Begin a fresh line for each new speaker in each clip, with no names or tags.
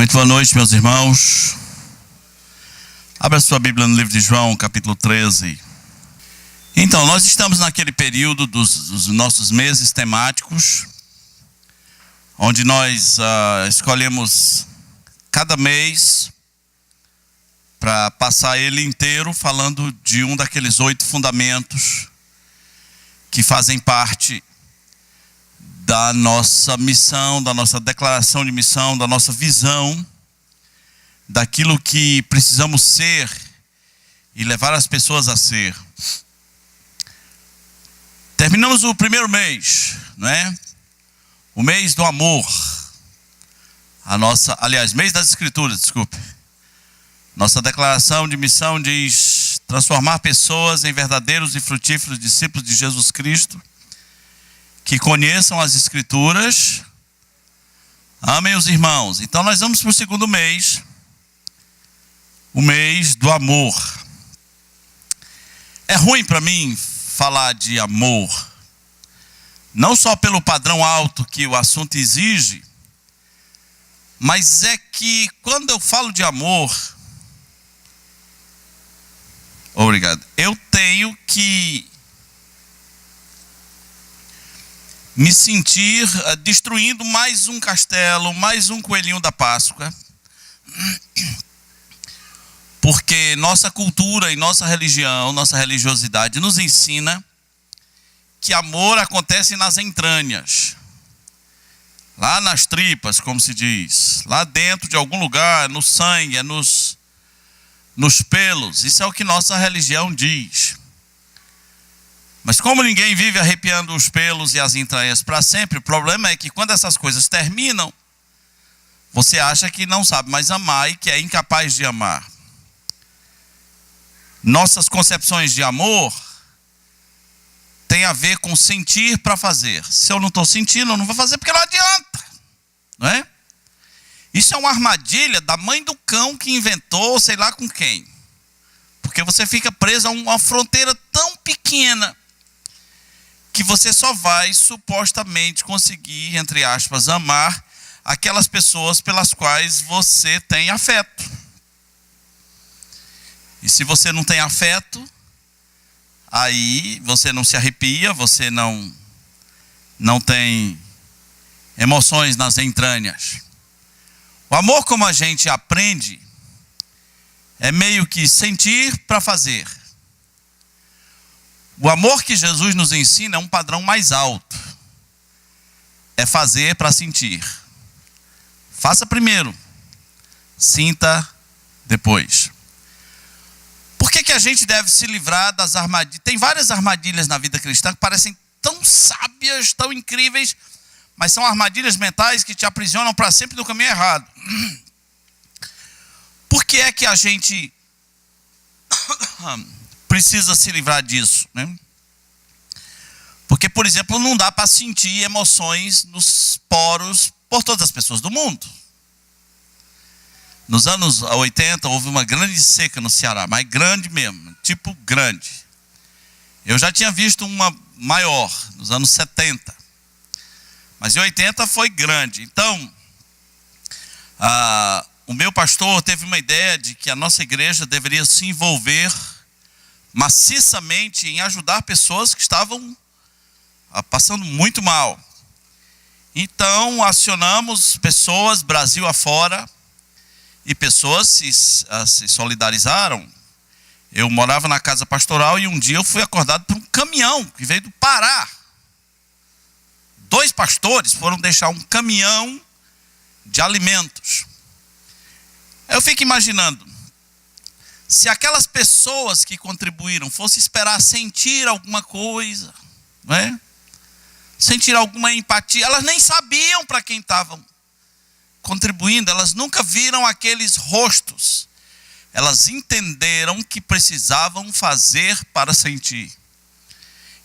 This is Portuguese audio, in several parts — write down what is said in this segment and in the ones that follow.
Muito boa noite, meus irmãos. Abra sua Bíblia no livro de João, capítulo 13. Então, nós estamos naquele período dos nossos meses temáticos, onde nós escolhemos cada mês para passar ele inteiro falando de um daqueles 8 fundamentos que fazem parte da nossa missão, da nossa declaração de missão, da nossa visão, daquilo que precisamos ser e levar as pessoas a ser. Terminamos o primeiro mês, não é? O mês do amor. Mês das Escrituras, desculpe. Nossa declaração de missão diz: transformar pessoas em verdadeiros e frutíferos discípulos de Jesus Cristo, que conheçam as Escrituras, amem os irmãos. Então nós vamos para o segundo mês, o mês do amor. É ruim para mim falar de amor, não só pelo padrão alto que o assunto exige, mas é que quando eu falo de amor, eu tenho que me sentir destruindo mais um castelo, mais um coelhinho da Páscoa, porque nossa cultura e nossa religião, nossa religiosidade nos ensina que amor acontece nas entranhas, lá nas tripas, como se diz, lá dentro de algum lugar, no sangue, nos pelos. Isso é o que nossa religião diz. Mas como ninguém vive arrepiando os pelos e as entranhas para sempre, o problema é que quando essas coisas terminam, você acha que não sabe mais amar e que é incapaz de amar. Nossas concepções de amor têm a ver com sentir para fazer. Se eu não estou sentindo, eu não vou fazer porque não adianta, não é? Isso é uma armadilha da mãe do cão que inventou, sei lá com quem. Porque você fica preso a uma fronteira tão pequena que você só vai supostamente conseguir, entre aspas, amar aquelas pessoas pelas quais você tem afeto. E se você não tem afeto, aí você não se arrepia, você não tem emoções nas entranhas. O amor, como a gente aprende, é meio que sentir para fazer. O amor que Jesus nos ensina é um padrão mais alto. É fazer para sentir. Faça primeiro, sinta depois. Por que a gente deve se livrar das armadilhas? Tem várias armadilhas na vida cristã que parecem tão sábias, tão incríveis, mas são armadilhas mentais que te aprisionam para sempre no caminho errado. Por que é que a gente precisa se livrar disso, né? Porque, por exemplo, não dá para sentir emoções nos poros por todas as pessoas do mundo. Nos anos 80 houve uma grande seca no Ceará, mas grande mesmo, tipo grande. Eu já tinha visto uma maior nos anos 70, mas em 80 foi grande. Então, o meu pastor teve uma ideia de que a nossa igreja deveria se envolver maciçamente em ajudar pessoas que estavam passando muito mal. Então acionamos pessoas Brasil afora, e pessoas se solidarizaram. Eu morava na casa pastoral e um dia eu fui acordado por um caminhão que veio do Pará. 2 pastores foram deixar um caminhão de alimentos. Eu fico imaginando, se aquelas pessoas que contribuíram fossem esperar sentir alguma coisa, não é? Sentir alguma empatia, elas nem sabiam para quem estavam contribuindo, elas nunca viram aqueles rostos. Elas entenderam que precisavam fazer para sentir.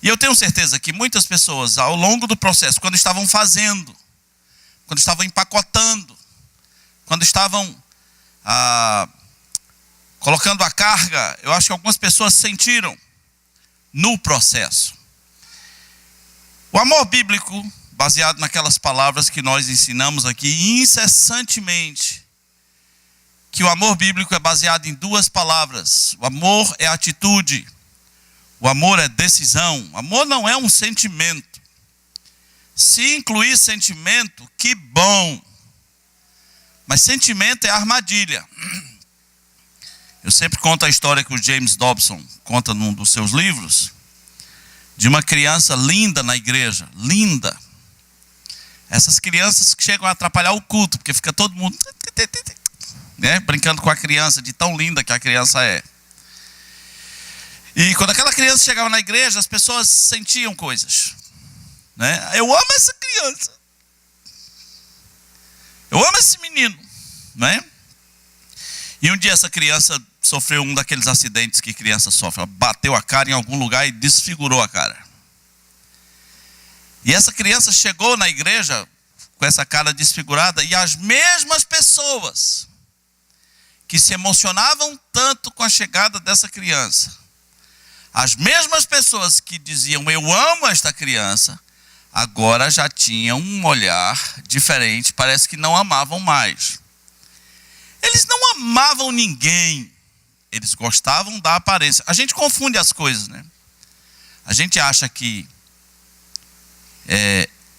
E eu tenho certeza que muitas pessoas, ao longo do processo, quando estavam fazendo, quando estavam empacotando, quando estavam colocando a carga, eu acho que algumas pessoas sentiram no processo. O amor bíblico, baseado naquelas palavras que nós ensinamos aqui incessantemente, que o amor bíblico é baseado em duas palavras. O amor é atitude. O amor é decisão. O amor não é um sentimento. Se incluir sentimento, que bom. Mas sentimento é armadilha. Eu sempre conto a história que o James Dobson conta num dos seus livros, de uma criança linda na igreja. Linda. Essas crianças que chegam a atrapalhar o culto, porque fica todo mundo, né, brincando com a criança, de tão linda que a criança é. E quando aquela criança chegava na igreja, as pessoas sentiam coisas, né? Eu amo essa criança. Eu amo esse menino, né? E um dia essa criança sofreu um daqueles acidentes que criança sofre. Ela bateu a cara em algum lugar e desfigurou a cara. E essa criança chegou na igreja com essa cara desfigurada, e as mesmas pessoas que se emocionavam tanto com a chegada dessa criança, as mesmas pessoas que diziam eu amo esta criança, agora já tinham um olhar diferente, parece que não amavam mais. Eles não amavam ninguém, eles gostavam da aparência. A gente confunde as coisas, né? A gente acha que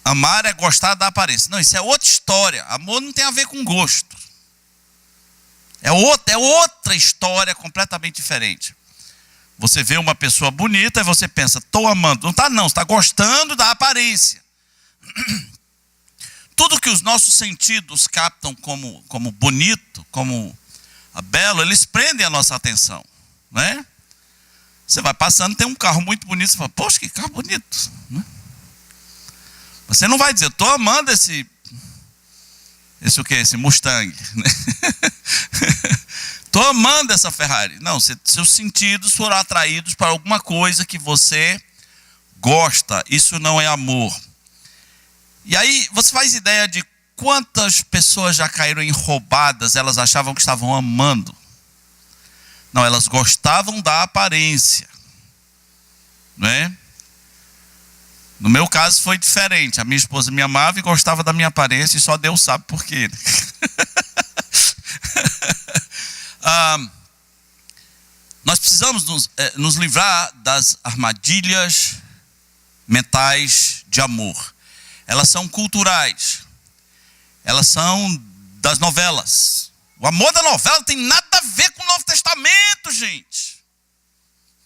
amar é gostar da aparência. Não, isso é outra história. Amor não tem a ver com gosto. É outra história completamente diferente. Você vê uma pessoa bonita e você pensa, estou amando. Não está não, você está gostando da aparência. Tudo que os nossos sentidos captam como bonito, como belo, eles prendem a nossa atenção, né? Você vai passando, tem um carro muito bonito, você fala, poxa, que carro bonito, né? Você não vai dizer, estou amando esse Mustang, né? Estou amando essa Ferrari. Não, seus sentidos foram atraídos para alguma coisa que você gosta. Isso não é amor. E aí você faz ideia de quantas pessoas já caíram em roubadas, elas achavam que estavam amando. Não, elas gostavam da aparência, não é? No meu caso foi diferente. A minha esposa me amava e gostava da minha aparência, e só Deus sabe por quê. Nós precisamos nos livrar das armadilhas mentais de amor. Elas são culturais. Elas são das novelas. O amor da novela não tem nada a ver com o Novo Testamento, gente.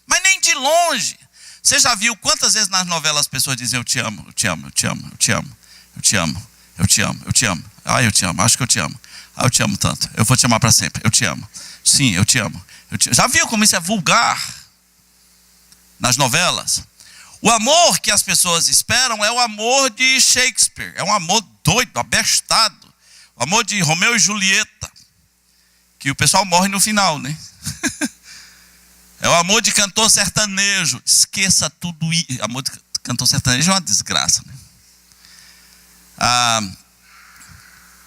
Mas nem de longe. Você já viu quantas vezes nas novelas as pessoas dizem eu te amo, eu te amo, eu te amo, eu te amo, eu te amo, eu te amo, eu te amo. Ah, eu te amo, acho que eu te amo. Ah, eu te amo tanto, eu vou te amar para sempre, eu te amo. Sim, eu te amo. Já viu como isso é vulgar nas novelas? O amor que as pessoas esperam é o amor de Shakespeare. É um amor doido, abestado. O amor de Romeu e Julieta. Que o pessoal morre no final, né? É o amor de cantor sertanejo. Esqueça tudo isso. Amor de cantor sertanejo é uma desgraça, né?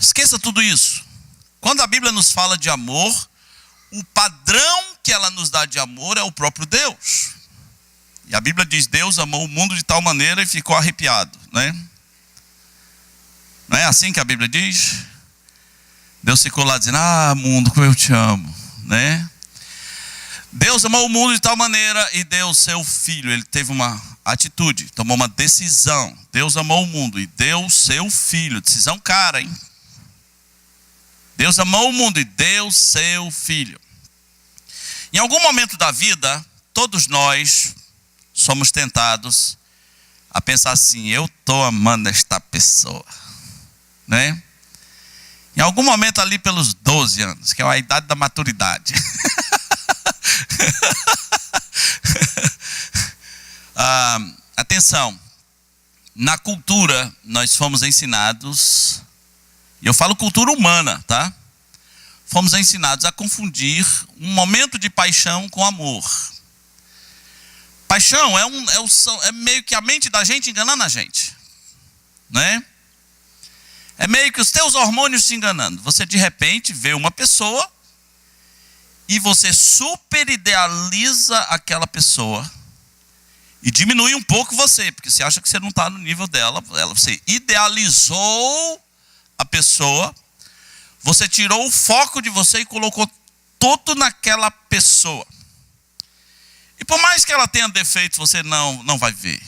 Esqueça tudo isso. Quando a Bíblia nos fala de amor, o padrão que ela nos dá de amor é o próprio Deus. E a Bíblia diz, Deus amou o mundo de tal maneira e ficou arrepiado, né? Não é assim que a Bíblia diz? Deus ficou lá dizendo, mundo, como eu te amo, né? Deus amou o mundo de tal maneira e deu o seu filho. Ele teve uma atitude, tomou uma decisão. Deus amou o mundo e deu o seu filho. Decisão cara, hein? Deus amou o mundo e deu o seu filho. Em algum momento da vida, todos nós somos tentados a pensar assim, eu estou amando esta pessoa, né? Em algum momento ali pelos 12 anos, que é a idade da maturidade. Atenção, na cultura nós fomos ensinados, e eu falo cultura humana, tá? Fomos ensinados a confundir um momento de paixão com amor. Paixão é meio que a mente da gente enganando a gente, né? É meio que os teus hormônios se enganando. Você de repente vê uma pessoa e você super idealiza aquela pessoa e diminui um pouco você, porque você acha que você não está no nível dela. Você idealizou a pessoa, Você tirou o foco de você e colocou tudo naquela pessoa. E por mais que ela tenha defeitos, você não vai ver.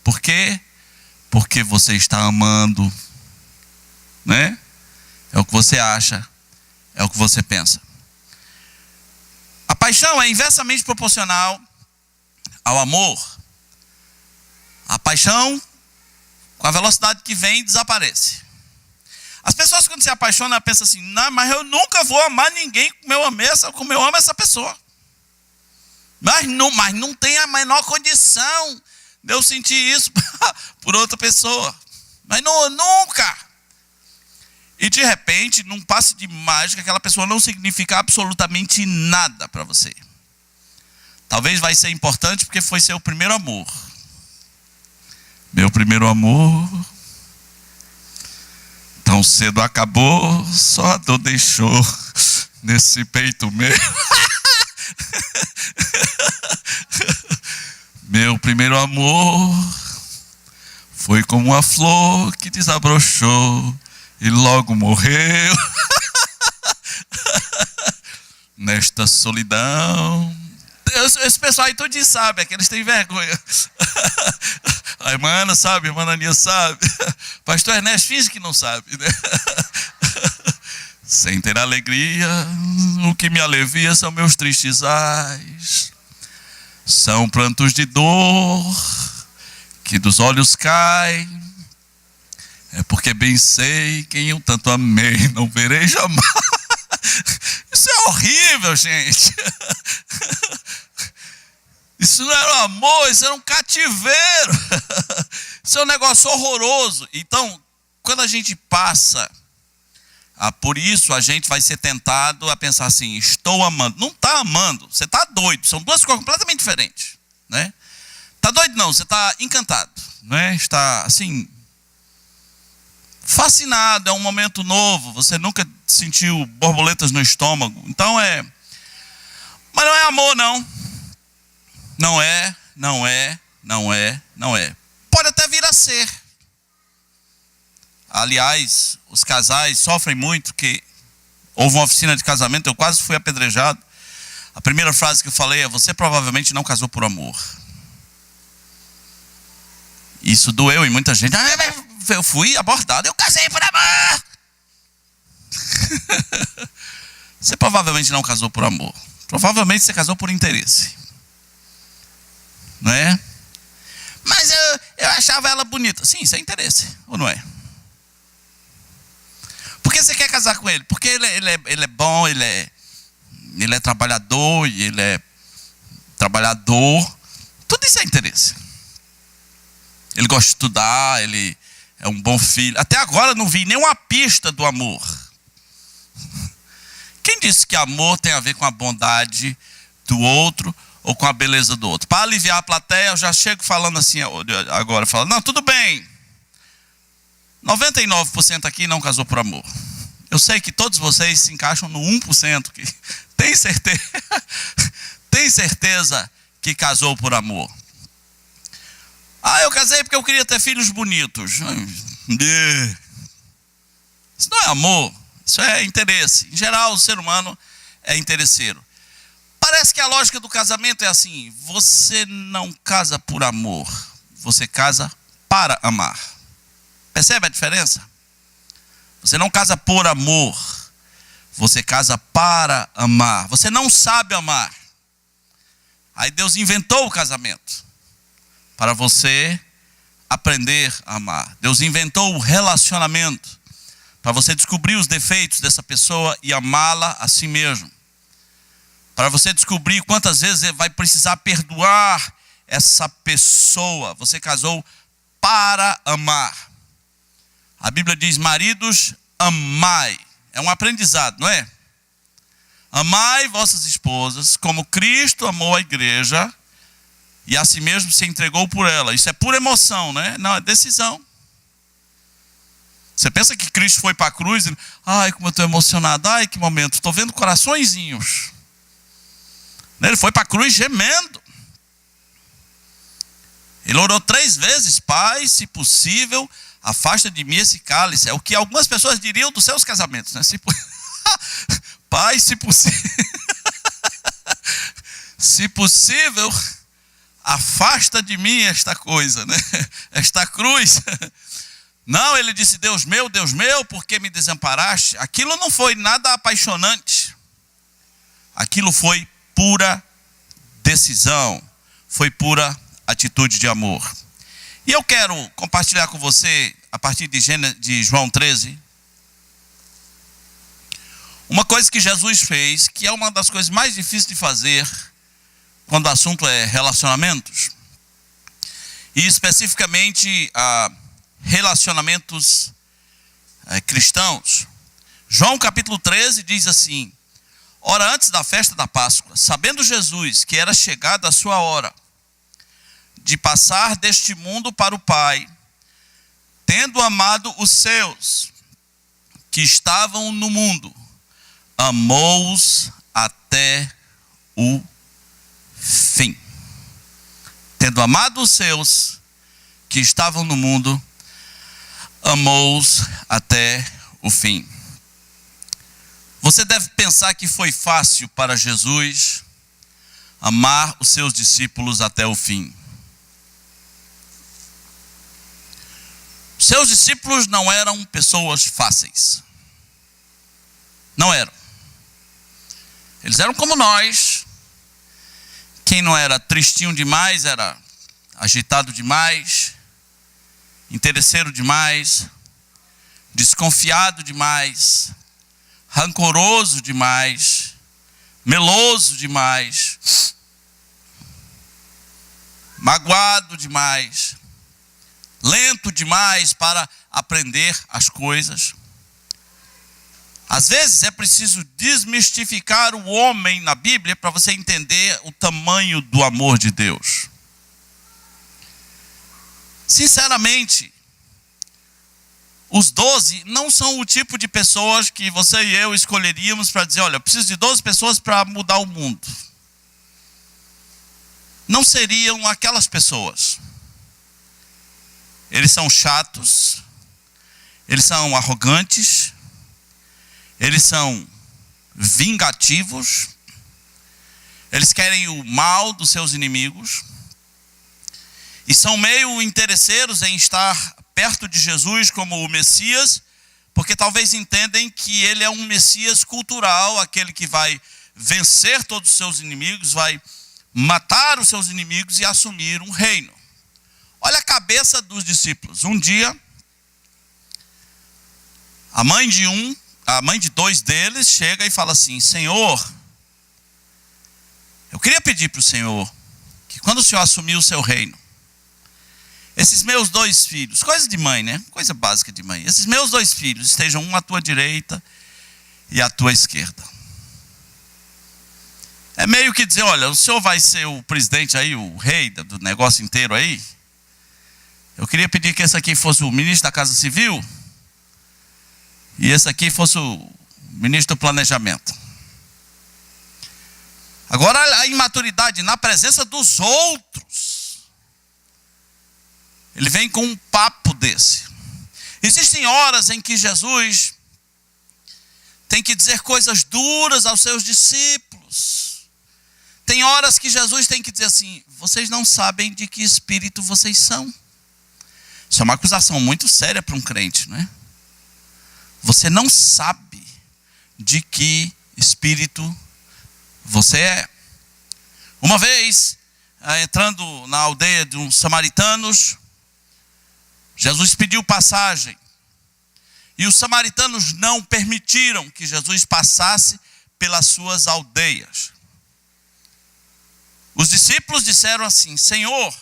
Por quê? Porque você está amando, né? É o que você acha, é o que você pensa. A paixão é inversamente proporcional ao amor. A paixão, com a velocidade que vem, desaparece. As pessoas, quando se apaixonam, pensam assim: não, mas eu nunca vou amar ninguém como eu amo essa pessoa. Mas não tem a menor condição de eu sentir isso por outra pessoa. Mas nunca. E de repente, num passe de mágica, aquela pessoa não significa absolutamente nada para você. Talvez vai ser importante porque foi seu primeiro amor. Meu primeiro amor tão cedo acabou, só a dor deixou nesse peito meu. Meu primeiro amor foi como uma flor que desabrochou e logo morreu. Nesta solidão. Esse pessoal aí todo sabe, é que eles têm vergonha. A irmã Ana sabe, a irmã Ania sabe. Pastor Ernesto finge que não sabe, né? Sem ter alegria, o que me alivia são meus tristes ais. São prantos de dor que dos olhos caem. É porque bem sei quem eu tanto amei, não verei jamais. Isso é horrível, gente. Isso não era um amor, isso era um cativeiro. Isso é um negócio horroroso. Então, quando a gente passa por isso, a gente vai ser tentado a pensar assim: estou amando. Não está amando, você está doido. São duas coisas completamente diferentes, né? Está doido não, você está encantado, né? Está assim, fascinado, é um momento novo. Você nunca sentiu borboletas no estômago. Então mas não é amor não. Não é. Pode até vir a ser. Aliás, os casais sofrem muito, que houve uma oficina de casamento, eu quase fui apedrejado. A primeira frase que eu falei é: você provavelmente não casou por amor. Isso doeu em muita gente. Eu fui abordado, eu casei por amor. Você provavelmente não casou por amor. Provavelmente você casou por interesse. Não é? Mas eu achava ela bonita. Sim, isso é interesse, ou não é? Por que você quer casar com ele? Porque ele é bom, ele é trabalhador, e ele é trabalhador. Tudo isso é interesse. Ele gosta de estudar, ele é um bom filho. Até agora não vi nenhuma pista do amor. Quem disse que amor tem a ver com a bondade do outro ou com a beleza do outro? Para aliviar a plateia, eu já chego falando assim agora, falando: não, tudo bem. 99% aqui não casou por amor. Eu sei que todos vocês se encaixam no 1% que tem certeza que casou por amor. Eu casei porque eu queria ter filhos bonitos. Isso não é amor, isso é interesse. Em geral, o ser humano é interesseiro. Parece que a lógica do casamento é assim: você não casa por amor, você casa para amar. Percebe a diferença? Você não casa por amor, você casa para amar. Você não sabe amar. Aí Deus inventou o casamento para você aprender a amar. Deus inventou o relacionamento para você descobrir os defeitos dessa pessoa e amá-la a si mesmo. Para você descobrir quantas vezes vai precisar perdoar essa pessoa. Você casou para amar. A Bíblia diz: maridos, amai. É um aprendizado, não é? Amai vossas esposas como Cristo amou a igreja e a si mesmo se entregou por ela. Isso é pura emoção, né? Não, é decisão. Você pensa que Cristo foi para a cruz e: ai, como eu estou emocionado, ai, que momento, estou vendo coraçõezinhos. Ele foi para a cruz gemendo. Ele orou 3 vezes: Pai, se possível, afasta de mim esse cálice, é o que algumas pessoas diriam dos seus casamentos, né? Pai, se possível, se possível, afasta de mim esta coisa, né? Esta cruz. Não, ele disse, Deus meu, por que me desamparaste? Aquilo não foi nada apaixonante. Aquilo foi pura decisão, foi pura atitude de amor. E eu quero compartilhar com você, a partir de João 13, uma coisa que Jesus fez, que é uma das coisas mais difíceis de fazer, quando o assunto é relacionamentos, e especificamente relacionamentos cristãos. João capítulo 13 diz assim: ora, antes da festa da Páscoa, sabendo Jesus que era chegada a sua hora de passar deste mundo para o Pai, tendo amado os seus que estavam no mundo, amou-os até o fim. Tendo amado os seus que estavam no mundo, amou-os até o fim. Você deve pensar que foi fácil para Jesus amar os seus discípulos até o fim. Seus discípulos não eram pessoas fáceis. Não eram. Eles eram como nós. Quem não era tristinho demais, era agitado demais, interesseiro demais, desconfiado demais, rancoroso demais, meloso demais, magoado demais, lento demais para aprender as coisas. Às vezes é preciso desmistificar o homem na Bíblia para você entender o tamanho do amor de Deus. Sinceramente, os 12 não são o tipo de pessoas que você e eu escolheríamos para dizer, olha, eu preciso de 12 pessoas para mudar o mundo. Não seriam aquelas pessoas. Eles são chatos, eles são arrogantes, eles são vingativos, eles querem o mal dos seus inimigos e são meio interesseiros em estar perto de Jesus como o Messias, porque talvez entendem que ele é um Messias cultural, aquele que vai vencer todos os seus inimigos, vai matar os seus inimigos e assumir um reino. Olha a cabeça dos discípulos. Um dia, a mãe de 2 deles chega e fala assim, Senhor, eu queria pedir para o Senhor que quando o Senhor assumir o seu reino, esses meus 2 filhos, coisa de mãe, né? Coisa básica de mãe. Esses meus 2 filhos estejam um à tua direita e à tua esquerda. É meio que dizer, olha, o Senhor vai ser o presidente aí, o rei do negócio inteiro aí. Eu queria pedir que esse aqui fosse o ministro da Casa Civil e esse aqui fosse o ministro do Planejamento. Agora a imaturidade na presença dos outros. Ele vem com um papo desse. Existem horas em que Jesus tem que dizer coisas duras aos seus discípulos. Tem horas que Jesus tem que dizer assim, vocês não sabem de que espírito vocês são. Isso é uma acusação muito séria para um crente, não é? Você não sabe de que espírito você é. Uma vez, entrando na aldeia de uns samaritanos, Jesus pediu passagem. E os samaritanos não permitiram que Jesus passasse pelas suas aldeias. Os discípulos disseram assim, Senhor,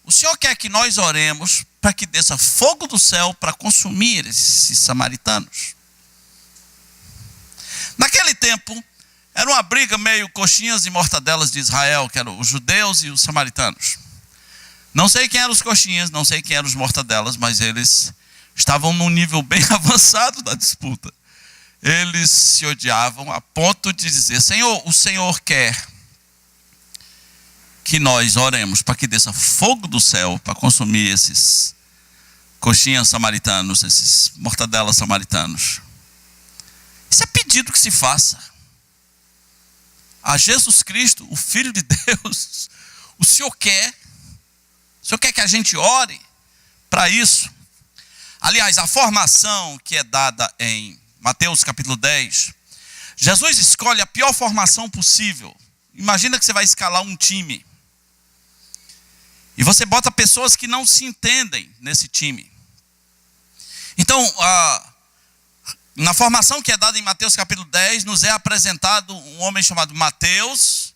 o Senhor quer que nós oremos para que desça fogo do céu para consumir esses samaritanos? Naquele tempo, era uma briga meio coxinhas e mortadelas de Israel, que eram os judeus e os samaritanos. Não sei quem eram os coxinhas, não sei quem eram os mortadelas, mas eles estavam num nível bem avançado da disputa. Eles se odiavam a ponto de dizer, Senhor, o Senhor quer que nós oremos para que desça fogo do céu para consumir esses coxinhas samaritanos, esses mortadelas samaritanos. Isso é pedido que se faça a Jesus Cristo, o Filho de Deus. O Senhor quer que a gente ore para isso. Aliás, a formação que é dada em Mateus capítulo 10, Jesus escolhe a pior formação possível. Imagina que você vai escalar um time e você bota pessoas que não se entendem nesse time. Então, na formação que é dada em Mateus capítulo 10, nos é apresentado um homem chamado Mateus.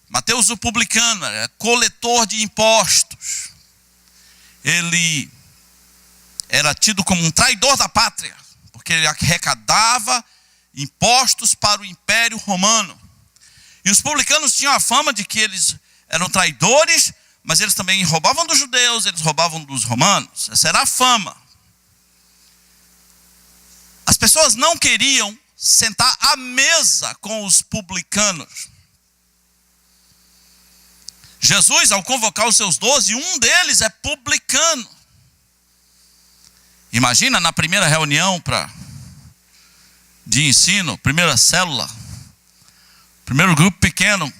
Mateus o publicano, é coletor de impostos. Ele era tido como um traidor da pátria, porque ele arrecadava impostos para o Império Romano. E os publicanos tinham a fama de que eles eram traidores, mas eles também roubavam dos judeus, eles roubavam dos romanos. Essa era a fama. As pessoas não queriam sentar à mesa com os publicanos. Jesus, ao convocar os seus 12, um deles é publicano. Imagina na primeira reunião de ensino, primeira célula, primeiro grupo pequeno,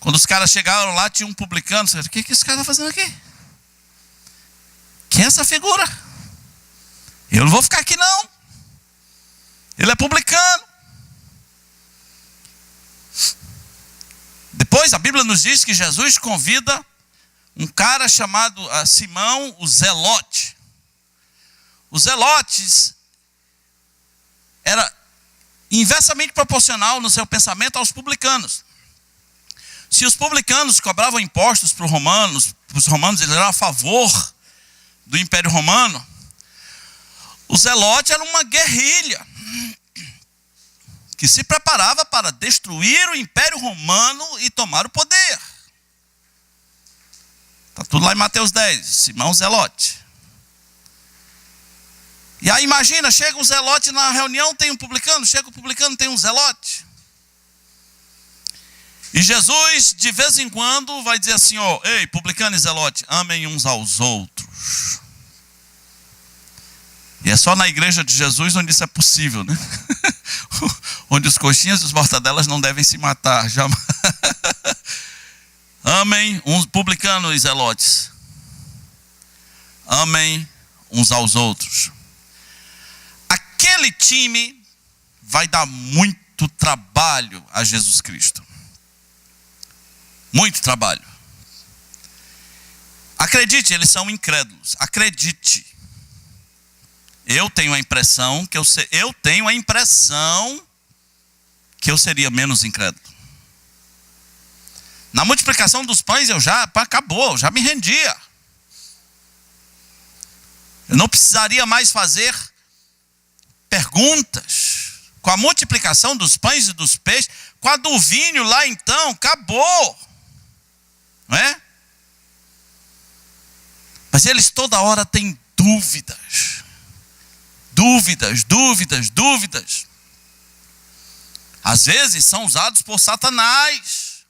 quando os caras chegaram lá, tinha um publicano. O que esse cara está fazendo aqui? Quem é essa figura? Eu não vou ficar aqui não. Ele é publicano. Depois a Bíblia nos diz que Jesus convida um cara chamado Simão, o Zelote. Os zelotes era inversamente proporcional no seu pensamento aos publicanos. Se os publicanos cobravam impostos para os romanos eles eram a favor do Império Romano. O zelote era uma guerrilha que se preparava para destruir o Império Romano e tomar o poder. Está tudo lá em Mateus 10, Simão Zelote. E aí imagina, chega um zelote na reunião, tem um publicano, chega o publicano, tem um zelote. E Jesus, de vez em quando, vai dizer assim, ei, publicano e zelote, amem uns aos outros. E é só na igreja de Jesus onde isso é possível, né? Onde os coxinhas e os mortadelas não devem se matar, jamais. Amem uns publicanos e zelotes. Amem uns aos outros. Aquele time vai dar muito trabalho a Jesus Cristo. Muito trabalho. Acredite, eles são incrédulos. Acredite. Eu tenho a impressão que eu seria menos incrédulo. Na multiplicação dos pães acabou, eu já me rendia. Eu não precisaria mais fazer perguntas. Com a multiplicação dos pães e dos peixes, com a do vinho lá então, acabou. Não é? Mas eles toda hora têm dúvidas. Dúvidas. Às vezes são usados por Satanás.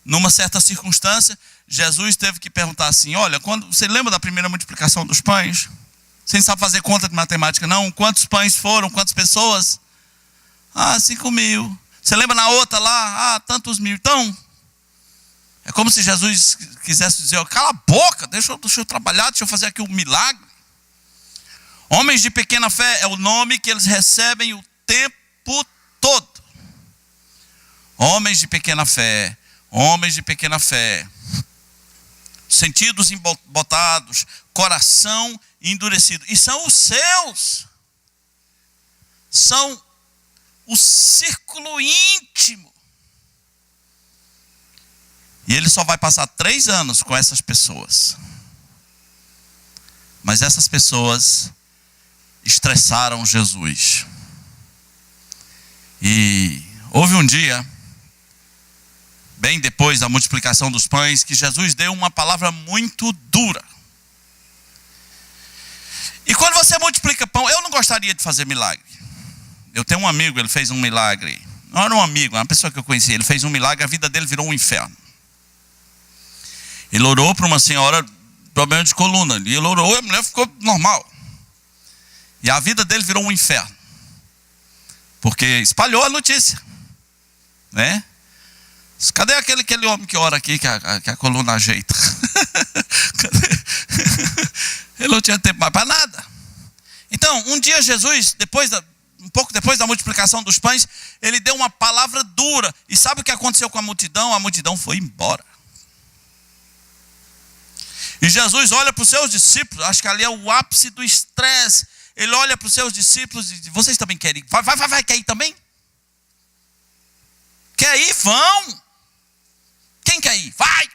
Numa certa circunstância, Jesus teve que perguntar assim, olha, você lembra da primeira multiplicação dos pães? Você não sabe fazer conta de matemática não? Quantos pães foram? Quantas pessoas? 5.000. Você lembra na outra lá? Tantos mil. Então, é como se Jesus quisesse dizer, cala a boca, deixa eu trabalhar, deixa eu fazer aqui um milagre. Homens de pequena fé é o nome que eles recebem o tempo todo. Homens de pequena fé. Sentidos embotados, coração endurecido. E são os seus. São o círculo íntimo. E ele só vai passar 3 anos com essas pessoas. Mas essas pessoas estressaram Jesus. E houve um dia, bem depois da multiplicação dos pães, que Jesus deu uma palavra muito dura. E quando você multiplica pão, eu não gostaria de fazer milagre. Eu tenho um amigo, ele fez um milagre. Não era um amigo, era uma pessoa que eu conhecia. Ele fez um milagre, a vida dele virou um inferno. Ele orou para uma senhora problema de coluna. E ele orou e a mulher ficou normal. E a vida dele virou um inferno. Porque espalhou a notícia. Né? Cadê aquele homem que ora aqui, que a coluna ajeita? Ele não tinha tempo mais para nada. Então, um dia Jesus, um pouco depois da multiplicação dos pães, ele deu uma palavra dura. E sabe o que aconteceu com a multidão? A multidão foi embora. E Jesus olha para os seus discípulos, acho que ali é o ápice do estresse. Ele olha para os seus discípulos e diz: vocês também querem ir? Vai, quer ir também? Quer ir? Vão! Quem quer ir? Vai!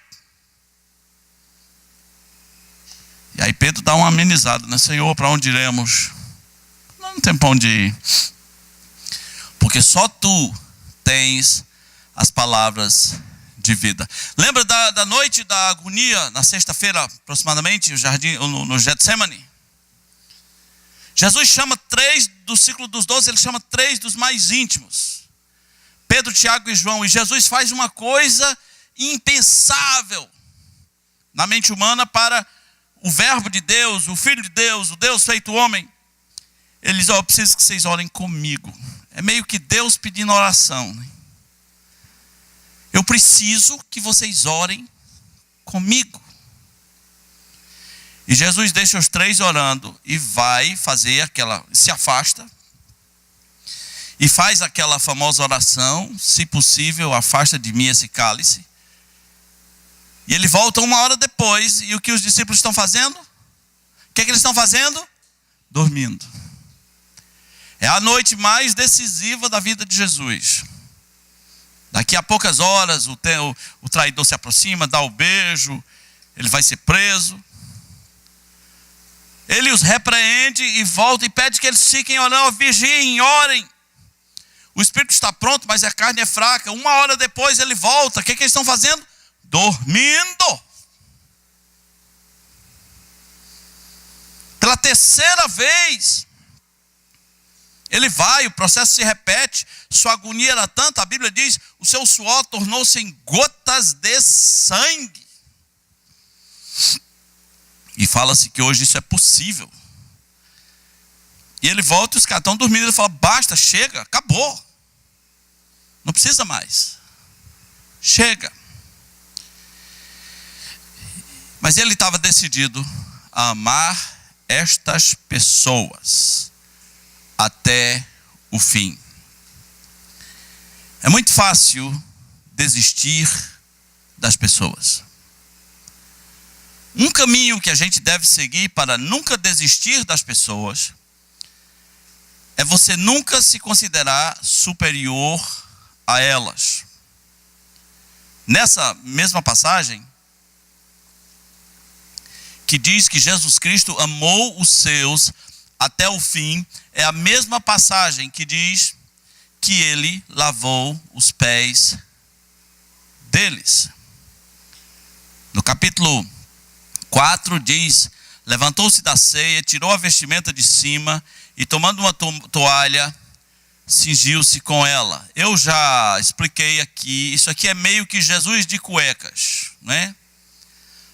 E aí Pedro dá uma amenizada, né? Senhor, para onde iremos? Não tem para onde ir. Porque só tu tens as palavras de vida. Lembra da noite da agonia, na sexta-feira aproximadamente, no Getsemane? Jesus chama 3 do ciclo dos 12, ele chama 3 dos mais íntimos. Pedro, Tiago e João. E Jesus faz uma coisa impensável na mente humana para o verbo de Deus, o Filho de Deus, o Deus feito homem. Ele diz: eu preciso que vocês orem comigo. É meio que Deus pedindo oração, né? Eu preciso que vocês orem comigo. E Jesus deixa os 3 orando e vai fazer se afasta e faz aquela famosa oração: se possível, afasta de mim esse cálice. E ele volta 1 hora depois, e o que os discípulos estão fazendo? O que eles estão fazendo? Dormindo. É a noite mais decisiva da vida de Jesus. Daqui a poucas horas o traidor se aproxima, dá o beijo, ele vai ser preso. Ele os repreende e volta e pede que eles fiquem orando, vigiem, orem. O espírito está pronto, mas a carne é fraca. 1 hora depois ele volta. O que eles estão fazendo? Dormindo. Pela terceira vez ele vai, o processo se repete. Sua agonia era tanta, a Bíblia diz: o seu suor tornou-se em gotas de sangue. E fala-se que hoje isso é possível. E ele volta e os caras estão dormindo. Ele fala: basta, chega, acabou. Não precisa mais. Chega. Mas ele estava decidido a amar estas pessoas até o fim. É muito fácil desistir das pessoas. Um caminho que a gente deve seguir para nunca desistir das pessoas é você nunca se considerar superior a elas. Nessa mesma passagem, que diz que Jesus Cristo amou os seus até o fim, é a mesma passagem que diz que ele lavou os pés deles. No capítulo 4 diz: levantou-se da ceia, tirou a vestimenta de cima e, tomando uma toalha, cingiu-se com ela. Eu já expliquei aqui, isso aqui é meio que Jesus de cuecas, né?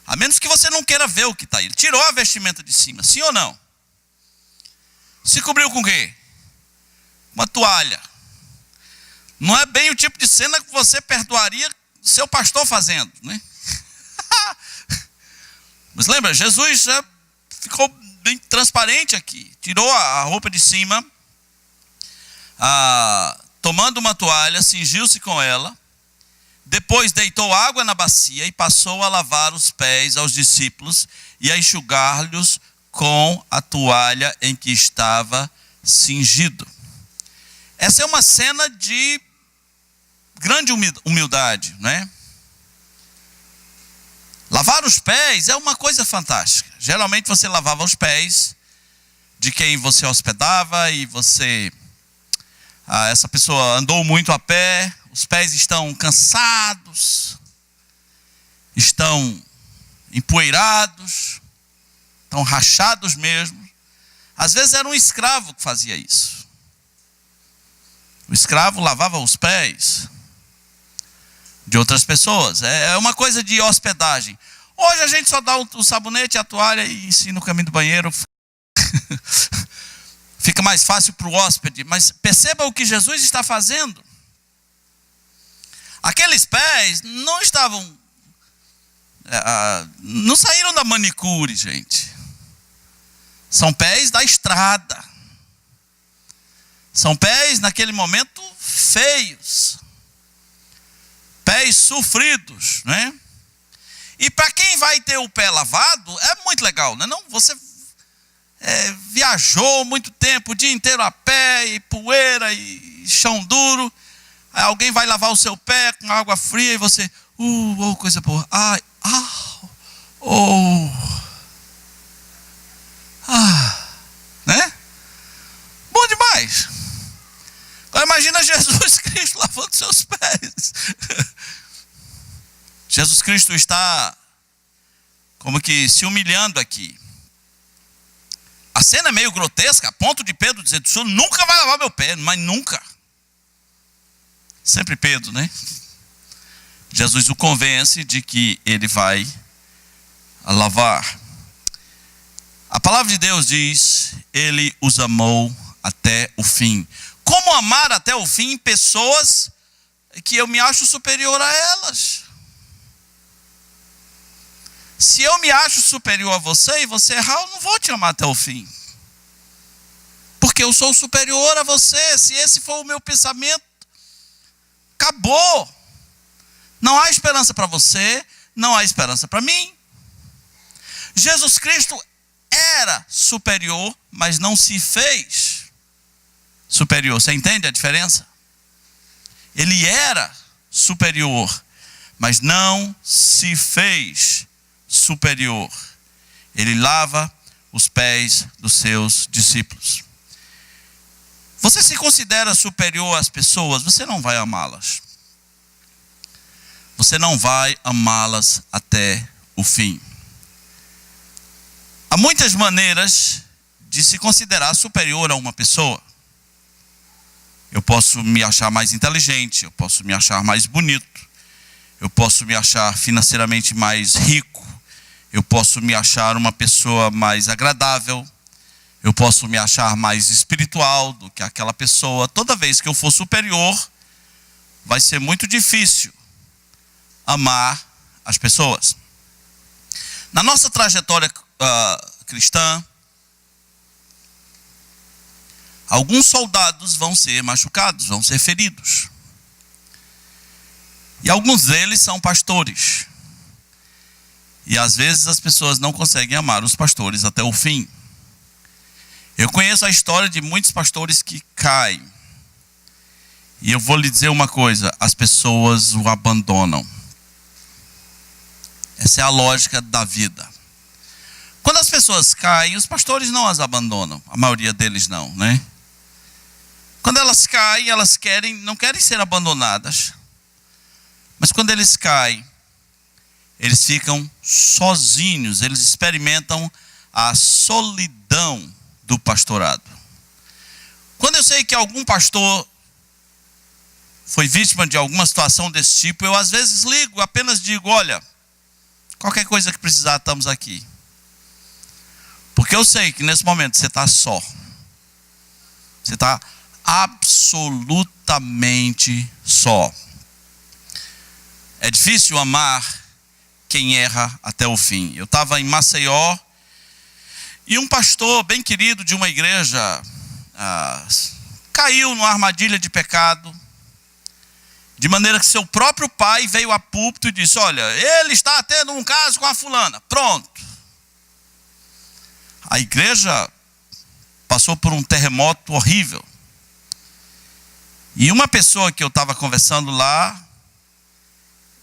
A menos que você não queira ver o que está aí. Ele tirou a vestimenta de cima, sim ou não? Se cobriu com o quê? Uma toalha. Não é bem o tipo de cena que você perdoaria seu pastor fazendo, né? Mas lembra, Jesus já ficou bem transparente aqui. Tirou a roupa de cima, tomando uma toalha, cingiu-se com ela. Depois deitou água na bacia e passou a lavar os pés aos discípulos e a enxugar-lhes com a toalha em que estava cingido. Essa é uma cena de grande humildade, né? Lavar os pés é uma coisa fantástica. Geralmente você lavava os pés de quem você hospedava e essa pessoa andou muito a pé, os pés estão cansados, estão empoeirados, estão rachados mesmo. Às vezes era um escravo que fazia isso. O escravo lavava os pés de outras pessoas. É uma coisa de hospedagem. Hoje a gente só dá o sabonete, a toalha e ensina o caminho do banheiro. Fica mais fácil para o hóspede. Mas perceba o que Jesus está fazendo. Aqueles pés não estavam... não saíram da manicure, gente. São pés da estrada. São pés, naquele momento, feios. Pés sofridos, né? E para quem vai ter o pé lavado, é muito legal, né? Não, você viajou muito tempo, o dia inteiro a pé, e poeira, e chão duro. Aí alguém vai lavar o seu pé com água fria e você... oh, coisa boa. Ai, né? Bom demais. Agora imagina Jesus Cristo lavando seus pés. Jesus Cristo está como que se humilhando aqui. A cena é meio grotesca, a ponto de Pedro dizer: o senhor nunca vai lavar meu pé, mas nunca. Sempre Pedro, né? Jesus o convence de que ele vai lavar. A palavra de Deus diz: ele os amou até o fim. Como amar até o fim pessoas que eu me acho superior a elas? Se eu me acho superior a você e você errar, eu não vou te amar até o fim. Porque eu sou superior a você. Se esse for o meu pensamento, acabou. Não há esperança para você, não há esperança para mim. Jesus Cristo era superior, mas não se fez superior. Você entende a diferença? Ele era superior, mas não se fez superior. Ele lava os pés dos seus discípulos. Você se considera superior às pessoas, você não vai amá-las. Você não vai amá-las até o fim. Há muitas maneiras de se considerar superior a uma pessoa. Eu posso me achar mais inteligente, eu posso me achar mais bonito, eu posso me achar financeiramente mais rico, eu posso me achar uma pessoa mais agradável, eu posso me achar mais espiritual do que aquela pessoa. Toda vez que eu for superior, vai ser muito difícil amar as pessoas. Na nossa trajetória cristã, alguns soldados vão ser machucados, vão ser feridos. E alguns deles são pastores. E às vezes as pessoas não conseguem amar os pastores até o fim. Eu conheço a história de muitos pastores que caem. E eu vou lhe dizer uma coisa: as pessoas o abandonam. Essa é a lógica da vida. Quando as pessoas caem, os pastores não as abandonam. A maioria deles não, né? Quando elas caem, elas não querem ser abandonadas. Mas quando eles caem, eles ficam sozinhos. Eles experimentam a solidão do pastorado. Quando eu sei que algum pastor foi vítima de alguma situação desse tipo, eu às vezes ligo, apenas digo: olha, qualquer coisa que precisar, estamos aqui. Porque eu sei que nesse momento você está só. Você está absolutamente só. É difícil amar quem erra até o fim. Eu estava em Maceió e um pastor bem querido de uma igreja caiu numa armadilha de pecado, de maneira que seu próprio pai veio a púlpito e disse: olha, ele está tendo um caso com a fulana. Pronto. A igreja passou por um terremoto horrível. E uma pessoa que eu estava conversando lá,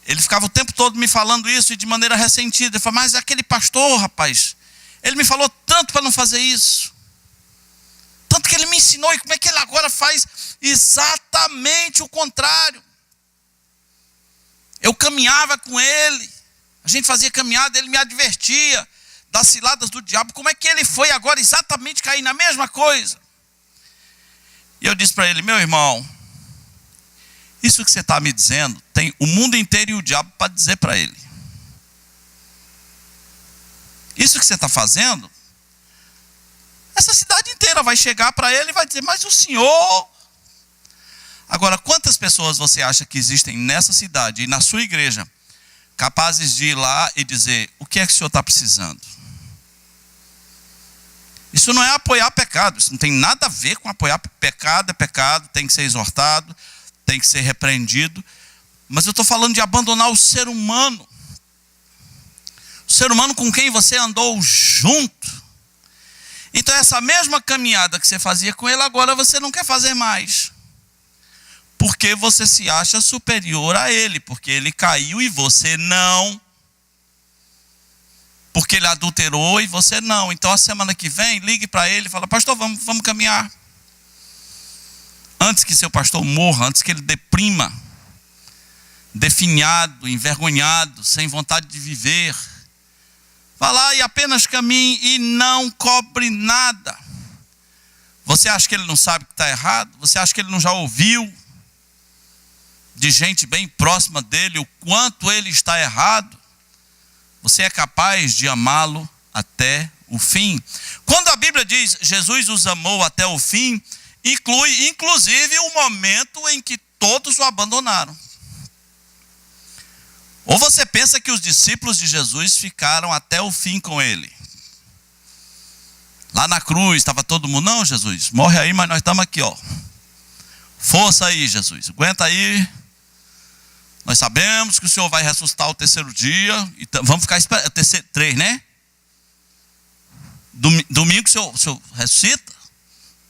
ele ficava o tempo todo me falando isso e de maneira ressentida. Ele falou: mas aquele pastor, rapaz, ele me falou tanto para não fazer isso. Tanto que ele me ensinou, e como é que ele agora faz exatamente o contrário. Eu caminhava com ele, a gente fazia caminhada, ele me advertia das ciladas do diabo. Como é que ele foi agora exatamente cair na mesma coisa? E eu disse para ele: meu irmão, isso que você está me dizendo, tem o mundo inteiro e o diabo para dizer para ele. Isso que você está fazendo, essa cidade inteira vai chegar para ele e vai dizer, mas o senhor... Agora, quantas pessoas você acha que existem nessa cidade e na sua igreja, capazes de ir lá e dizer, o que é que o senhor está precisando? Isso não é apoiar pecado, isso não tem nada a ver com apoiar pecado, é pecado, tem que ser exortado, tem que ser repreendido. Mas eu estou falando de abandonar o ser humano. O ser humano com quem você andou junto. Então essa mesma caminhada que você fazia com ele, agora você não quer fazer mais. Porque você se acha superior a ele, porque ele caiu e você não. Porque ele adulterou e você não. Então a semana que vem, ligue para ele e fala, pastor, vamos caminhar. Antes que seu pastor morra, antes que ele deprima, definhado, envergonhado, sem vontade de viver. Vá lá e apenas caminhe e não cobre nada. Você acha que ele não sabe que está errado? Você acha que ele não já ouviu de gente bem próxima dele o quanto ele está errado? Você é capaz de amá-lo até o fim. Quando a Bíblia diz Jesus os amou até o fim, inclui inclusive o momento em que todos o abandonaram. Ou você pensa que os discípulos de Jesus ficaram até o fim com ele? Lá na cruz estava todo mundo, não Jesus, morre aí, mas nós estamos aqui, ó. Força aí Jesus, aguenta aí. Nós sabemos que o Senhor vai ressuscitar o terceiro dia. Então, vamos ficar esperando. Três, né? Domingo o Senhor ressuscita.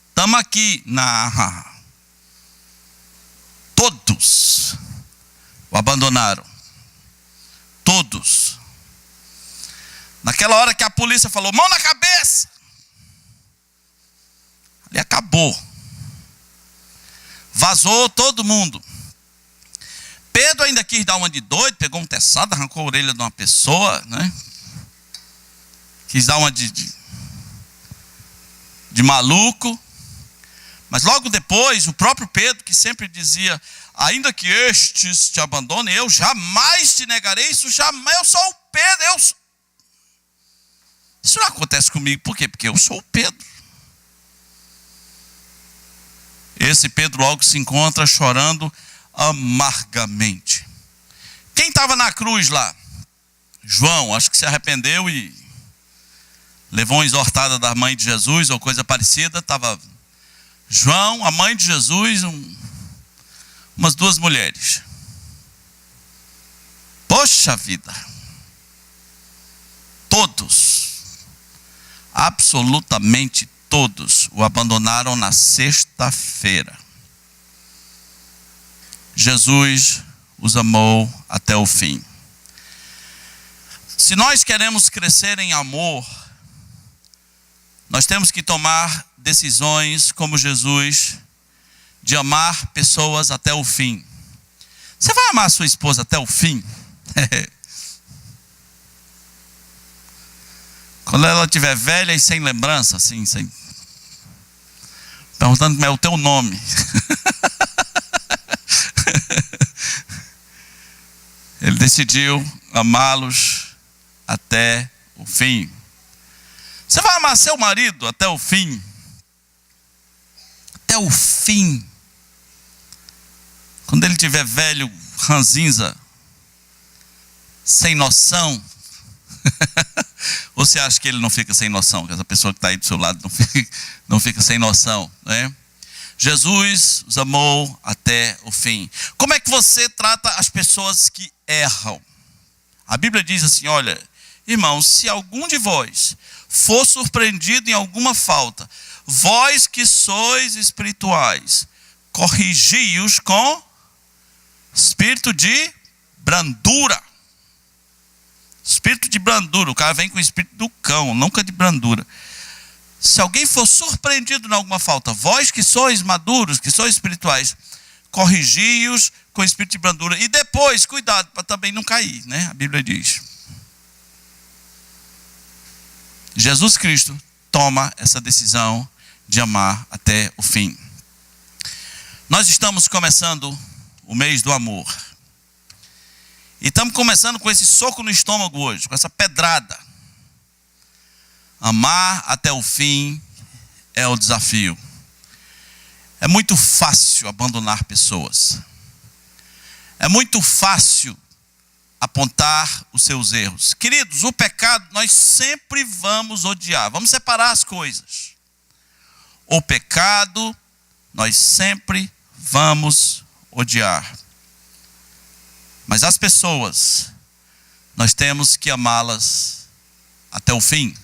Estamos aqui na... Todos o abandonaram. Todos. Naquela hora que a polícia falou, mão na cabeça. Ali acabou. Vazou todo mundo. Pedro ainda quis dar uma de doido, pegou um teçado, arrancou a orelha de uma pessoa, né? Quis dar uma de maluco. Mas logo depois, o próprio Pedro, que sempre dizia, ainda que estes te abandonem, eu jamais te negarei, isso jamais, eu sou o Pedro, Isso não acontece comigo, por quê? Porque eu sou o Pedro. Esse Pedro logo se encontra chorando amargamente. Quem estava na cruz lá? João, acho que se arrependeu e levou uma exortada da mãe de Jesus ou coisa parecida. Estava João, a mãe de Jesus, umas duas mulheres. Poxa vida! Todos, absolutamente todos, o abandonaram na sexta-feira. Jesus os amou até o fim. Se nós queremos crescer em amor, nós temos que tomar decisões como Jesus, de amar pessoas até o fim. Você vai amar a sua esposa até o fim? Quando ela estiver velha e sem lembrança, assim, perguntando como é o teu nome. Ele decidiu amá-los até o fim. Você vai amar seu marido até o fim? Até o fim. Quando ele estiver velho, ranzinza, sem noção. Ou você acha que ele não fica sem noção? Que essa pessoa que está aí do seu lado não fica sem noção, né? Jesus os amou até o fim. Como é que você trata as pessoas que erram? A Bíblia diz assim, olha, irmãos, se algum de vós for surpreendido em alguma falta, vós que sois espirituais, corrigi-os com espírito de brandura. Espírito de brandura. O cara vem com o espírito do cão, nunca de brandura. Se alguém for surpreendido em alguma falta, vós que sois maduros, que sois espirituais, corrigi-os com espírito de brandura. E depois, cuidado para também não cair, né? A Bíblia diz. Jesus Cristo toma essa decisão de amar até o fim. Nós estamos começando o mês do amor. E estamos começando com esse soco no estômago hoje, com essa pedrada. Amar até o fim é o desafio. É muito fácil abandonar pessoas. É muito fácil apontar os seus erros. Queridos, o pecado nós sempre vamos odiar. Vamos separar as coisas. O pecado nós sempre vamos odiar. Mas as pessoas, nós temos que amá-las até o fim.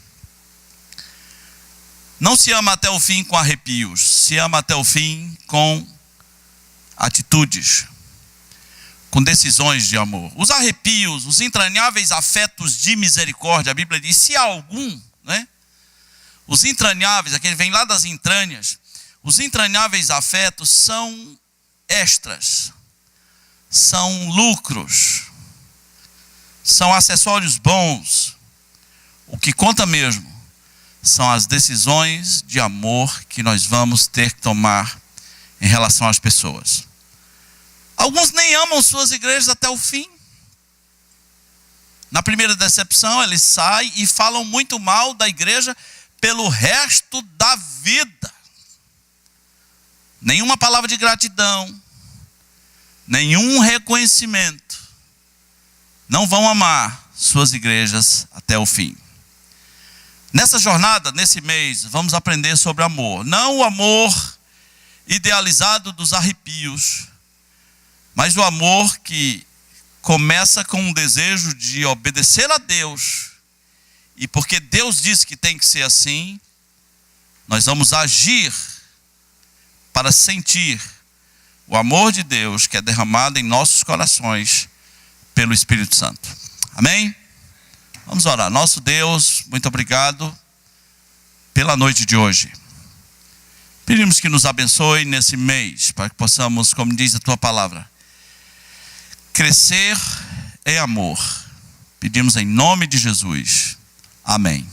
Não se ama até o fim com arrepios, se ama até o fim com atitudes, com decisões de amor. Os arrepios, os entranháveis afetos de misericórdia, a Bíblia diz, se há algum, né? Os entranháveis, aquele vem lá das entranhas, os entranháveis afetos são extras, são lucros, são acessórios bons. O que conta mesmo são as decisões de amor que nós vamos ter que tomar em relação às pessoas. Alguns nem amam suas igrejas até o fim. Na primeira decepção, eles saem e falam muito mal da igreja pelo resto da vida. Nenhuma palavra de gratidão, nenhum reconhecimento. Não vão amar suas igrejas até o fim. Nessa jornada, nesse mês, vamos aprender sobre amor. Não o amor idealizado dos arrepios, mas o amor que começa com um desejo de obedecer a Deus. E porque Deus disse que tem que ser assim, nós vamos agir para sentir o amor de Deus que é derramado em nossos corações pelo Espírito Santo. Amém? Vamos orar. Nosso Deus, muito obrigado pela noite de hoje. Pedimos que nos abençoe nesse mês, para que possamos, como diz a tua palavra, crescer em amor. Pedimos em nome de Jesus. Amém.